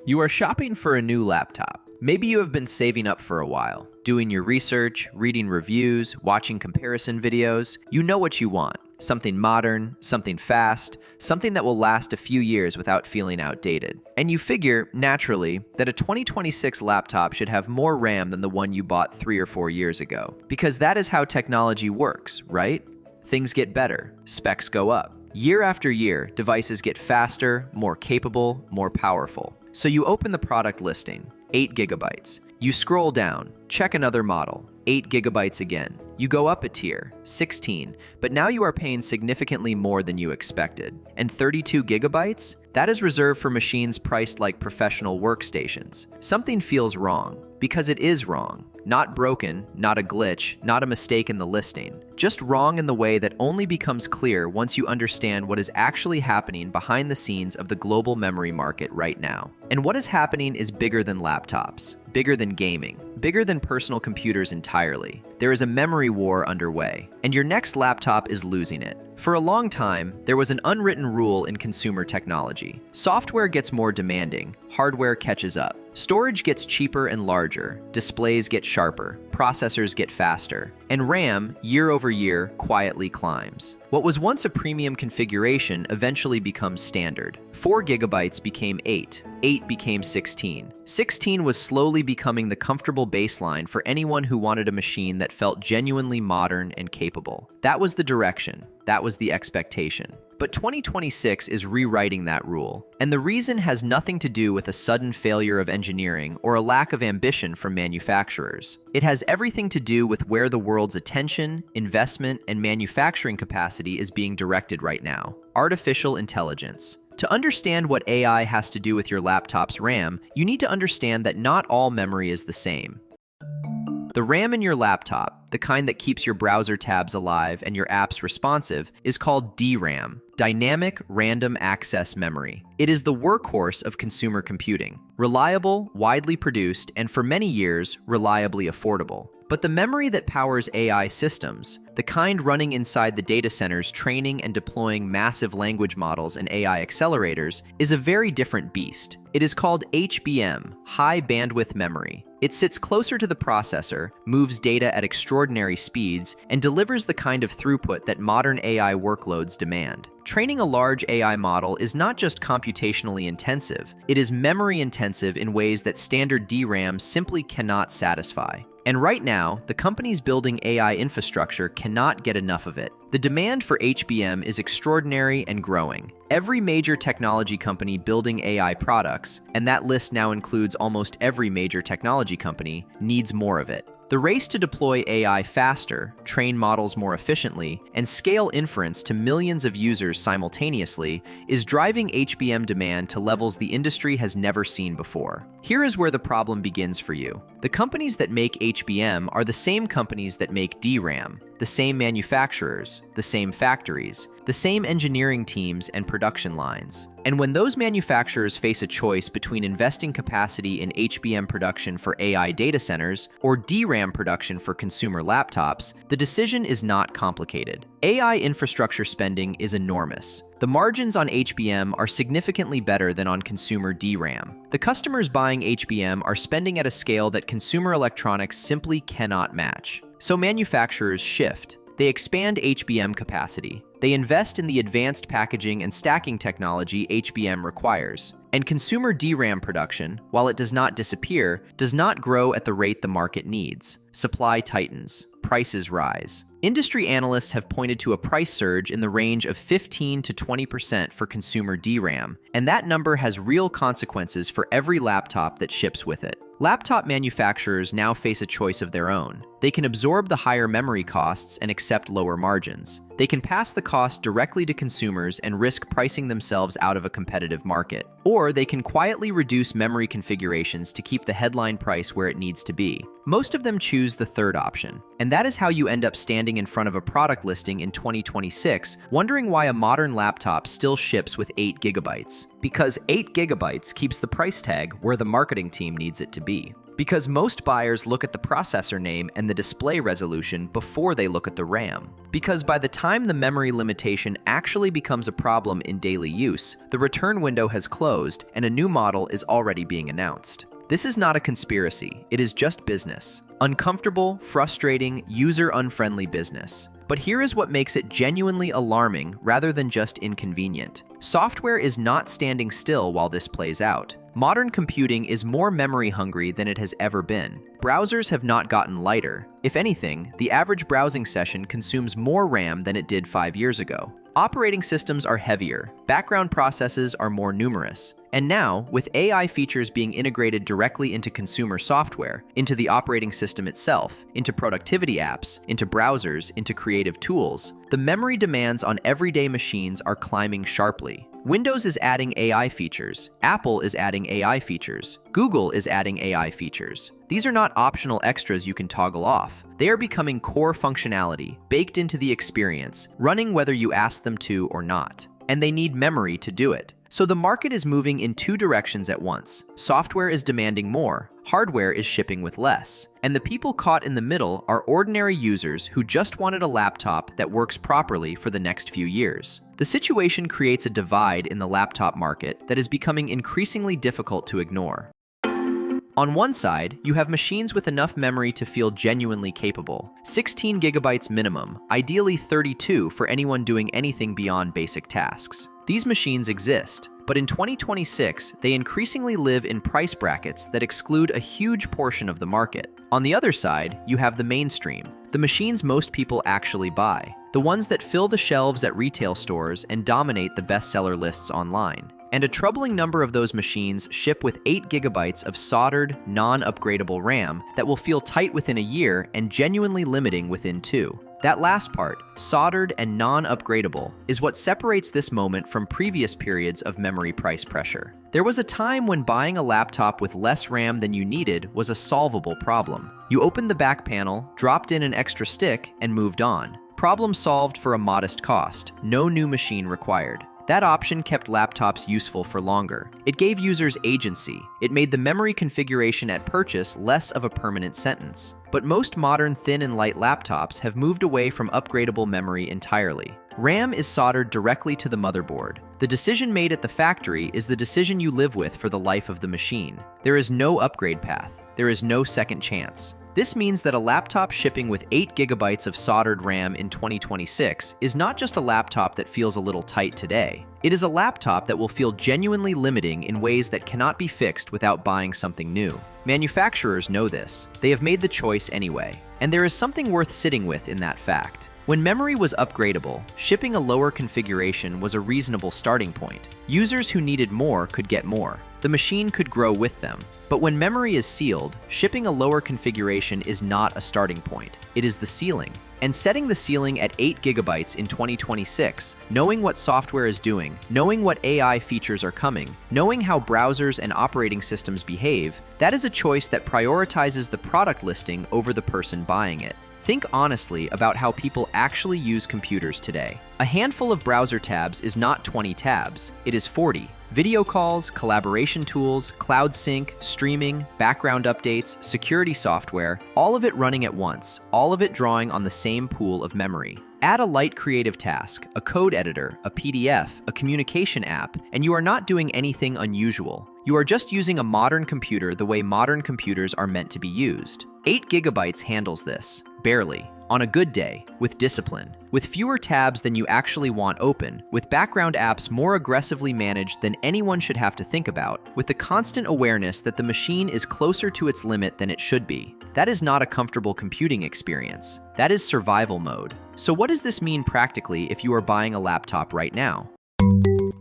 You are shopping for a new laptop. Maybe you have been saving up for a while, doing your research, reading reviews, watching comparison videos. You know what you want. Something modern, something fast, something that will last a few years without feeling outdated. And you figure, naturally, that a 2026 laptop should have more RAM than the one you bought 3 or 4 years ago. Because that is how technology works, right? Things get better, specs go up. Year after year, devices get faster, more capable, more powerful. So you open the product listing, 8 gigabytes. You scroll down, check another model, 8 gigabytes again. You go up a tier, 16, but now you are paying significantly more than you expected. And 32 gigabytes? That is reserved for machines priced like professional workstations. Something feels wrong, because it is wrong. Not broken, not a glitch, not a mistake in the listing. Just wrong in the way that only becomes clear once you understand what is actually happening behind the scenes of the global memory market right now. And what is happening is bigger than laptops, bigger than gaming, bigger than personal computers entirely. There is a memory war underway, and your next laptop is losing it. For a long time, there was an unwritten rule in consumer technology. Software gets more demanding, hardware catches up. Storage gets cheaper and larger, displays get sharper, processors get faster, and RAM, year over year, quietly climbs. What was once a premium configuration eventually becomes standard. 4 gigabytes became 8, 8 became 16. 16 was slowly becoming the comfortable baseline for anyone who wanted a machine that felt genuinely modern and capable. That was the direction, that was the expectation. But 2026 is rewriting that rule, and the reason has nothing to do with a sudden failure of engineering or a lack of ambition from manufacturers. It has everything to do with where the world's attention, investment, and manufacturing capacity is being directed right now: artificial intelligence. To understand what AI has to do with your laptop's RAM, you need to understand that not all memory is the same. The RAM in your laptop, the kind that keeps your browser tabs alive and your apps responsive, is called DRAM, Dynamic Random Access Memory. It is the workhorse of consumer computing, reliable, widely produced, and for many years, reliably affordable. But the memory that powers AI systems, the kind running inside the data centers training and deploying massive language models and AI accelerators, is a very different beast. It is called HBM, High Bandwidth Memory. It sits closer to the processor, moves data at extraordinary speeds, and delivers the kind of throughput that modern AI workloads demand. Training a large AI model is not just computationally intensive, it is memory intensive in ways that standard DRAM simply cannot satisfy. And right now, the companies building AI infrastructure cannot get enough of it. The demand for HBM is extraordinary and growing. Every major technology company building AI products, and that list now includes almost every major technology company, needs more of it. The race to deploy AI faster, train models more efficiently, and scale inference to millions of users simultaneously is driving HBM demand to levels the industry has never seen before. Here is where the problem begins for you. The companies that make HBM are the same companies that make DRAM, the same manufacturers, the same factories, the same engineering teams and production lines. And when those manufacturers face a choice between investing capacity in HBM production for AI data centers or DRAM production for consumer laptops, the decision is not complicated. AI infrastructure spending is enormous. The margins on HBM are significantly better than on consumer DRAM. The customers buying HBM are spending at a scale that consumer electronics simply cannot match. So manufacturers shift. They expand HBM capacity. They invest in the advanced packaging and stacking technology HBM requires. And consumer DRAM production, while it does not disappear, does not grow at the rate the market needs. Supply tightens. Prices rise. Industry analysts have pointed to a price surge in the range of 15 to 20% for consumer DRAM, and that number has real consequences for every laptop that ships with it. Laptop manufacturers now face a choice of their own. They can absorb the higher memory costs and accept lower margins. They can pass the cost directly to consumers and risk pricing themselves out of a competitive market. Or they can quietly reduce memory configurations to keep the headline price where it needs to be. Most of them choose the third option, and that is how you end up standing in front of a product listing in 2026, wondering why a modern laptop still ships with 8 gigabytes. Because 8 gigabytes keeps the price tag where the marketing team needs it to be. Because most buyers look at the processor name and the display resolution before they look at the RAM. Because by the time the memory limitation actually becomes a problem in daily use, the return window has closed and a new model is already being announced. This is not a conspiracy, it is just business. Uncomfortable, frustrating, user-unfriendly business. But here is what makes it genuinely alarming rather than just inconvenient. Software is not standing still while this plays out. Modern computing is more memory hungry than it has ever been. Browsers have not gotten lighter. If anything, the average browsing session consumes more RAM than it did 5 years ago. Operating systems are heavier, background processes are more numerous, and now, with AI features being integrated directly into consumer software, into the operating system itself, into productivity apps, into browsers, into creative tools, the memory demands on everyday machines are climbing sharply. Windows is adding AI features, Apple is adding AI features, Google is adding AI features. These are not optional extras you can toggle off. They are becoming core functionality, baked into the experience, running whether you ask them to or not. And they need memory to do it. So the market is moving in two directions at once. Software is demanding more, hardware is shipping with less. And the people caught in the middle are ordinary users who just wanted a laptop that works properly for the next few years. The situation creates a divide in the laptop market that is becoming increasingly difficult to ignore. On one side, you have machines with enough memory to feel genuinely capable. 16 gigabytes minimum, ideally 32 for anyone doing anything beyond basic tasks. These machines exist, but in 2026, they increasingly live in price brackets that exclude a huge portion of the market. On the other side, you have the mainstream, the machines most people actually buy, the ones that fill the shelves at retail stores and dominate the bestseller lists online. And a troubling number of those machines ship with 8 gigabytes of soldered, non-upgradable RAM that will feel tight within a year and genuinely limiting within 2. That last part, soldered and non-upgradable, is what separates this moment from previous periods of memory price pressure. There was a time when buying a laptop with less RAM than you needed was a solvable problem. You opened the back panel, dropped in an extra stick, and moved on. Problem solved for a modest cost, no new machine required. That option kept laptops useful for longer. It gave users agency. It made the memory configuration at purchase less of a permanent sentence. But most modern thin and light laptops have moved away from upgradable memory entirely. RAM is soldered directly to the motherboard. The decision made at the factory is the decision you live with for the life of the machine. There is no upgrade path. There is no second chance. This means that a laptop shipping with 8 gigabytes of soldered RAM in 2026 is not just a laptop that feels a little tight today. It is a laptop that will feel genuinely limiting in ways that cannot be fixed without buying something new. Manufacturers know this. They have made the choice anyway. And there is something worth sitting with in that fact. When memory was upgradable, shipping a lower configuration was a reasonable starting point. Users who needed more could get more. The machine could grow with them. But when memory is sealed, shipping a lower configuration is not a starting point. It is the ceiling. And setting the ceiling at 8 gigabytes in 2026, knowing what software is doing, knowing what AI features are coming, knowing how browsers and operating systems behave, that is a choice that prioritizes the product listing over the person buying it. Think honestly about how people actually use computers today. A handful of browser tabs is not 20 tabs, it is 40. Video calls, collaboration tools, cloud sync, streaming, background updates, security software, all of it running at once, all of it drawing on the same pool of memory. Add a light creative task, a code editor, a PDF, a communication app, and you are not doing anything unusual. You are just using a modern computer the way modern computers are meant to be used. 8 gigabytes handles this, barely. On a good day, with discipline, with fewer tabs than you actually want open, with background apps more aggressively managed than anyone should have to think about, with the constant awareness that the machine is closer to its limit than it should be. That is not a comfortable computing experience. That is survival mode. So what does this mean practically if you are buying a laptop right now?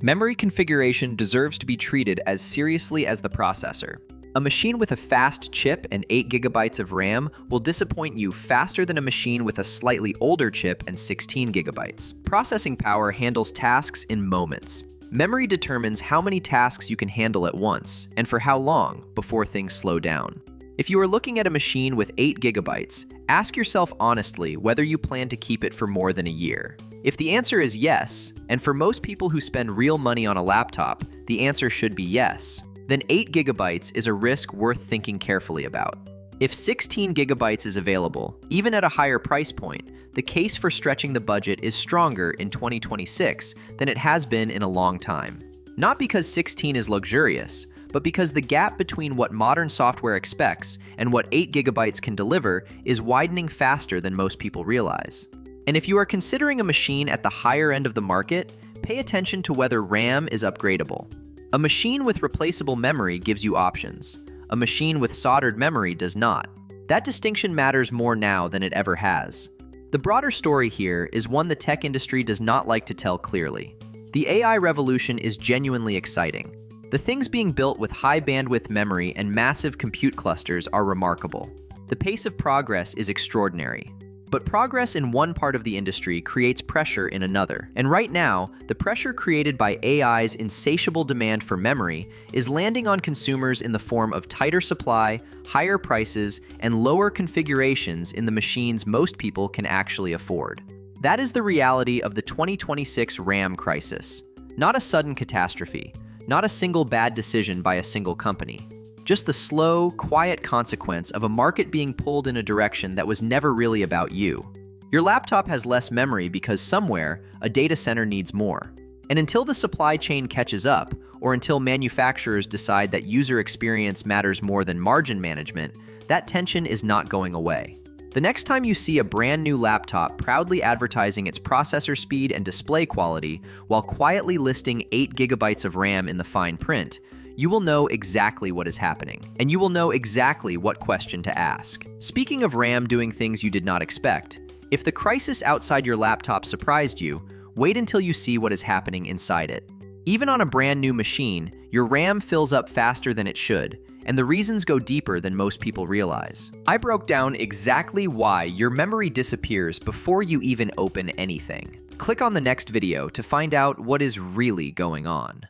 Memory configuration deserves to be treated as seriously as the processor. A machine with a fast chip and 8 gigabytes of RAM will disappoint you faster than a machine with a slightly older chip and 16 gigabytes. Processing power handles tasks in moments. Memory determines how many tasks you can handle at once, and for how long before things slow down. If you are looking at a machine with 8 gigabytes, ask yourself honestly whether you plan to keep it for more than a year. If the answer is yes, and for most people who spend real money on a laptop, the answer should be yes, then 8 gigabytes is a risk worth thinking carefully about. If 16 gigabytes is available, even at a higher price point, the case for stretching the budget is stronger in 2026 than it has been in a long time. Not because 16 is luxurious, but because the gap between what modern software expects and what 8 gigabytes can deliver is widening faster than most people realize. And if you are considering a machine at the higher end of the market, pay attention to whether RAM is upgradable. A machine with replaceable memory gives you options. A machine with soldered memory does not. That distinction matters more now than it ever has. The broader story here is one the tech industry does not like to tell clearly. The AI revolution is genuinely exciting. The things being built with high bandwidth memory and massive compute clusters are remarkable. The pace of progress is extraordinary. But progress in one part of the industry creates pressure in another. And right now, the pressure created by AI's insatiable demand for memory is landing on consumers in the form of tighter supply, higher prices, and lower configurations in the machines most people can actually afford. That is the reality of the 2026 RAM crisis. Not a sudden catastrophe, not a single bad decision by a single company. Just the slow, quiet consequence of a market being pulled in a direction that was never really about you. Your laptop has less memory because somewhere, a data center needs more. And until the supply chain catches up, or until manufacturers decide that user experience matters more than margin management, that tension is not going away. The next time you see a brand new laptop proudly advertising its processor speed and display quality while quietly listing 8 gigabytes of RAM in the fine print, you will know exactly what is happening, and you will know exactly what question to ask. Speaking of RAM doing things you did not expect, if the crisis outside your laptop surprised you, wait until you see what is happening inside it. Even on a brand new machine, your RAM fills up faster than it should, and the reasons go deeper than most people realize. I broke down exactly why your memory disappears before you even open anything. Click on the next video to find out what is really going on.